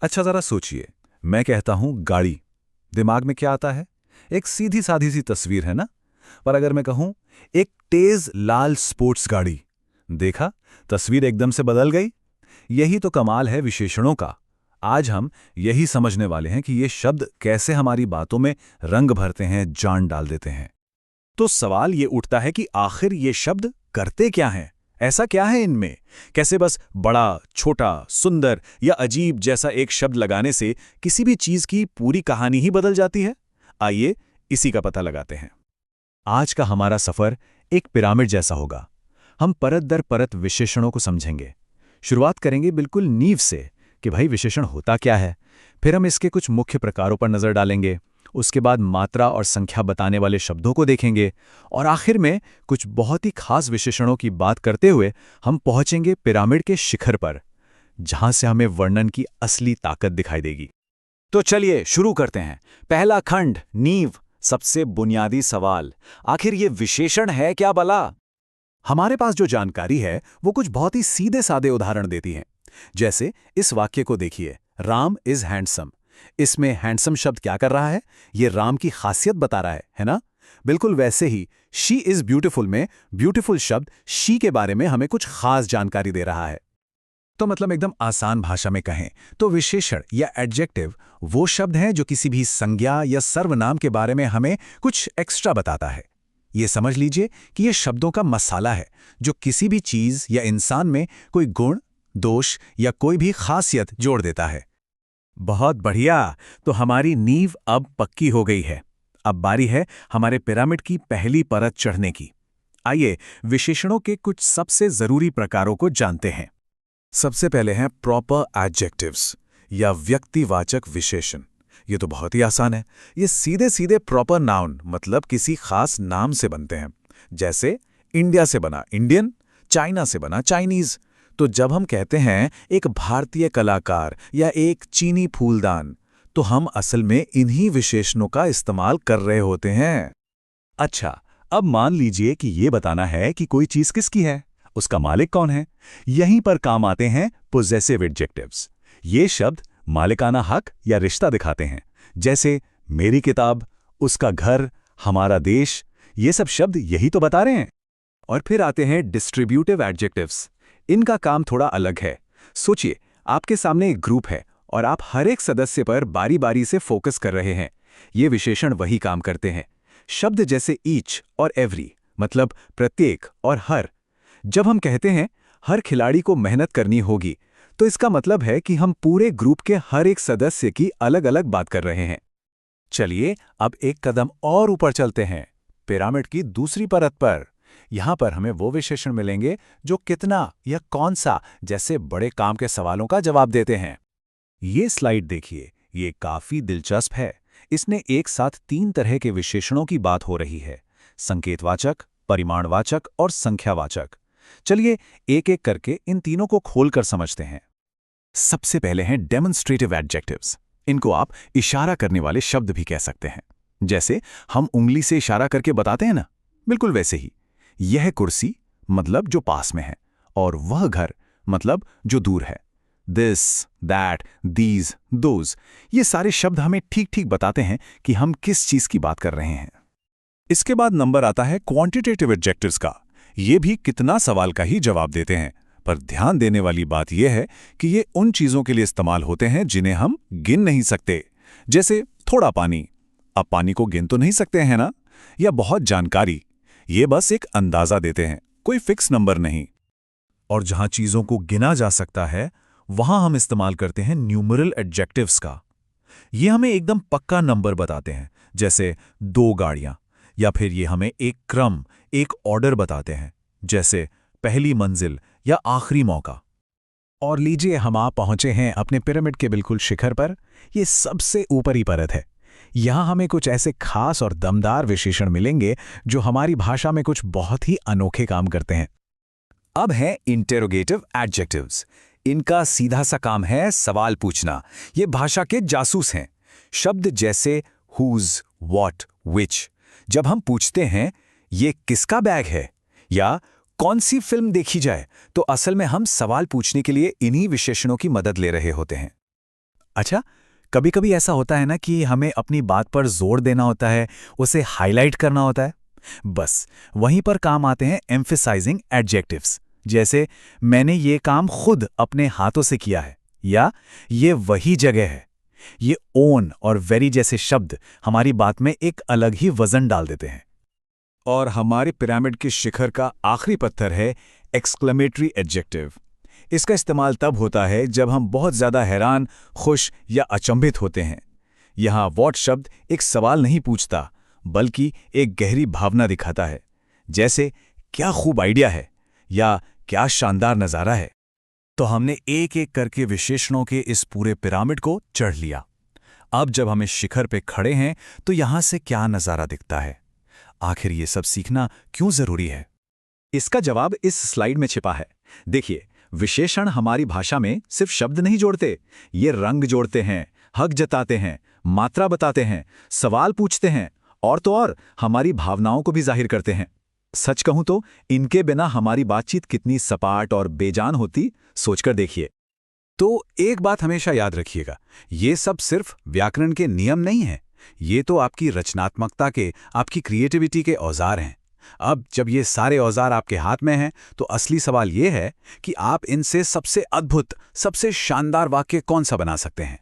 अच्छा जरा सोचिए। मैं कहता हूं गाड़ी। दिमाग में क्या आता है? एक सीधी साधी सी तस्वीर है ना। पर अगर मैं कहूं एक तेज लाल स्पोर्ट्स गाड़ी, देखा, तस्वीर एकदम से बदल गई। यही तो कमाल है विशेषणों का। आज हम यही समझने वाले हैं कि ये शब्द कैसे हमारी बातों में रंग भरते हैं, जान डाल देते हैं। तो सवाल ये उठता है कि आखिर ये शब्द करते क्या हैं? ऐसा क्या है इनमें? कैसे बस बड़ा, छोटा, सुंदर या अजीब जैसा एक शब्द लगाने से किसी भी चीज की पूरी कहानी ही बदल जाती है? आइए इसी का पता लगाते हैं। आज का हमारा सफर एक पिरामिड जैसा होगा। हम परत दर परत विशेषणों को समझेंगे। शुरुआत करेंगे बिल्कुल नींव से कि भाई विशेषण होता क्या है। फिर हम इसके कुछ मुख्य प्रकारों पर नजर डालेंगे। उसके बाद मात्रा और संख्या बताने वाले शब्दों को देखेंगे और आखिर में कुछ बहुत ही खास विशेषणों की बात करते हुए हम पहुंचेंगे पिरामिड के शिखर पर, जहां से हमें वर्णन की असली ताकत दिखाई देगी। तो चलिए शुरू करते हैं। पहला खंड, नींव। सबसे बुनियादी सवाल, आखिर ये विशेषण है क्या भला? हमारे पास जो जानकारी है वो कुछ बहुत ही सीधे सादे उदाहरण देती है। जैसे इस वाक्य को देखिए, राम इज हैंडसम। इसमें हैंडसम शब्द क्या कर रहा है? ये राम की खासियत बता रहा है ना? बिल्कुल वैसे ही शी इज ब्यूटीफुल में ब्यूटीफुल शब्द शी के बारे में हमें कुछ खास जानकारी दे रहा है। तो मतलब एकदम आसान भाषा में कहें तो विशेषण या एडजेक्टिव वो शब्द हैं जो किसी भी संज्ञा या सर्वनाम के बारे में हमें कुछ एक्स्ट्रा बताता है। ये समझ लीजिए कि ये शब्दों का मसाला है जो किसी भी चीज या इंसान में कोई गुण, दोष या कोई भी खासियत जोड़ देता है। बहुत बढ़िया। तो हमारी नींव अब पक्की हो गई है। अब बारी है हमारे पिरामिड की पहली परत चढ़ने की। आइए विशेषणों के कुछ सबसे जरूरी प्रकारों को जानते हैं। सबसे पहले हैं प्रॉपर एडजेक्टिव्स या व्यक्तिवाचक विशेषण। ये तो बहुत ही आसान है। ये सीधे सीधे प्रॉपर नाउन मतलब किसी खास नाम से बनते हैं। जैसे इंडिया से बना इंडियन, चाइना से बना चाइनीज। तो जब हम कहते हैं एक भारतीय कलाकार या एक चीनी फूलदान, तो हम असल में इन्हीं विशेषणों का इस्तेमाल कर रहे होते हैं। अच्छा, अब मान लीजिए कि ये बताना है कि कोई चीज किसकी है, उसका मालिक कौन है। यहीं पर काम आते हैं पोजेसिव एडजेक्टिव्स। ये शब्द मालिकाना हक या रिश्ता दिखाते हैं। जैसे मेरी किताब, उसका घर, हमारा देश। ये सब शब्द यही तो बता रहे हैं। और फिर आते हैं डिस्ट्रीब्यूटिव एडजेक्टिव्स। इनका काम थोड़ा अलग है। सोचिए, आपके सामने एक ग्रुप है और आप हर एक सदस्य पर बारी बारी से फोकस कर रहे हैं। ये विशेषण वही काम करते हैं। शब्द जैसे ईच और एवरी मतलब प्रत्येक और हर। जब हम कहते हैं हर खिलाड़ी को मेहनत करनी होगी, तो इसका मतलब है कि हम पूरे ग्रुप के हर एक सदस्य की अलग अलग बात कर रहे हैं। चलिए अब एक कदम और ऊपर चलते हैं, पिरामिड की दूसरी परत पर। यहां पर हमें वो विशेषण मिलेंगे जो कितना या कौन सा जैसे बड़े काम के सवालों का जवाब देते हैं। ये स्लाइड देखिए, ये काफी दिलचस्प है। इसने एक साथ 3 तरह के विशेषणों की बात हो रही है: संकेतवाचक, परिमाणवाचक और संख्यावाचक। चलिए एक एक करके इन तीनों को खोलकर समझते हैं। सबसे पहले हैं डेमोन्स्ट्रेटिव एडजेक्टिव्स। इनको आप इशारा करने वाले शब्द भी कह सकते हैं। जैसे हम उंगली से इशारा करके बताते हैं ना, बिल्कुल वैसे ही। यह कुर्सी मतलब जो पास में है, और वह घर मतलब जो दूर है। दिस, दैट, दीज, दोज, ये सारे शब्द हमें ठीक ठीक बताते हैं कि हम किस चीज की बात कर रहे हैं। इसके बाद नंबर आता है क्वांटिटेटिव एडजेक्टिव्स का। ये भी कितना सवाल का ही जवाब देते हैं, पर ध्यान देने वाली बात यह है कि ये उन चीजों के लिए इस्तेमाल होते हैं जिन्हें हम गिन नहीं सकते। जैसे थोड़ा पानी, अब पानी को गिन तो नहीं सकते हैं ना। या बहुत जानकारी, ये बस एक अंदाजा देते हैं, कोई फिक्स नंबर नहीं। और जहां चीजों को गिना जा सकता है, वहां हम इस्तेमाल करते हैं न्यूमरल एडजेक्टिव्स का। ये हमें एकदम पक्का नंबर बताते हैं, जैसे 2 गाड़ियां। या फिर ये हमें एक क्रम, एक ऑर्डर बताते हैं, जैसे पहली मंजिल या आखिरी मौका। और लीजिए हम आ पहुंचे हैं अपने पिरामिड के बिल्कुल शिखर पर। ये सबसे ऊपरी परत है। यहां हमें कुछ ऐसे खास और दमदार विशेषण मिलेंगे जो हमारी भाषा में कुछ बहुत ही अनोखे काम करते हैं। अब है इंटेरोगेटिव एडजेक्टिव्स। इनका सीधा सा काम है सवाल पूछना। ये भाषा के जासूस हैं। शब्द जैसे हुज, व्हाट, विच। जब हम पूछते हैं ये किसका बैग है या कौन सी फिल्म देखी जाए, तो असल में हम सवाल पूछने के लिए इन्हीं विशेषणों की मदद ले रहे होते हैं। अच्छा, कभी कभी ऐसा होता है ना कि हमें अपनी बात पर जोर देना होता है, उसे हाईलाइट करना होता है। बस वहीं पर काम आते हैं एम्फेसाइजिंग एडजेक्टिव्स। जैसे मैंने ये काम खुद अपने हाथों से किया है, या ये वही जगह है। ये ओन और वेरी जैसे शब्द हमारी बात में एक अलग ही वजन डाल देते हैं। और हमारे पिरामिड के शिखर का आखिरी पत्थर है एक्सक्लेमेटरी एडजेक्टिव। इसका इस्तेमाल तब होता है जब हम बहुत ज्यादा हैरान, खुश या अचंभित होते हैं। यहाँ व्हाट शब्द एक सवाल नहीं पूछता, बल्कि एक गहरी भावना दिखाता है। जैसे क्या खूब आइडिया है, या क्या शानदार नज़ारा है। तो हमने एक एक करके विशेषणों के इस पूरे पिरामिड को चढ़ लिया। अब जब हम इस शिखर पे खड़े हैं तो यहाँ से क्या नज़ारा दिखता है? आखिर ये सब सीखना क्यों जरूरी है? इसका जवाब इस स्लाइड में छिपा है। देखिए, विशेषण हमारी भाषा में सिर्फ शब्द नहीं जोड़ते, ये रंग जोड़ते हैं, हक जताते हैं, मात्रा बताते हैं, सवाल पूछते हैं, और तो और हमारी भावनाओं को भी जाहिर करते हैं। सच कहूं तो इनके बिना हमारी बातचीत कितनी सपाट और बेजान होती, सोचकर देखिए। तो एक बात हमेशा याद रखिएगा, ये सब सिर्फ व्याकरण के नियम नहीं हैं। ये तो आपकी रचनात्मकता के, आपकी क्रिएटिविटी के औजार हैं। अब जब ये सारे औजार आपके हाथ में हैं, तो असली सवाल ये है कि आप इनसे सबसे अद्भुत, सबसे शानदार वाक्य कौन सा बना सकते हैं।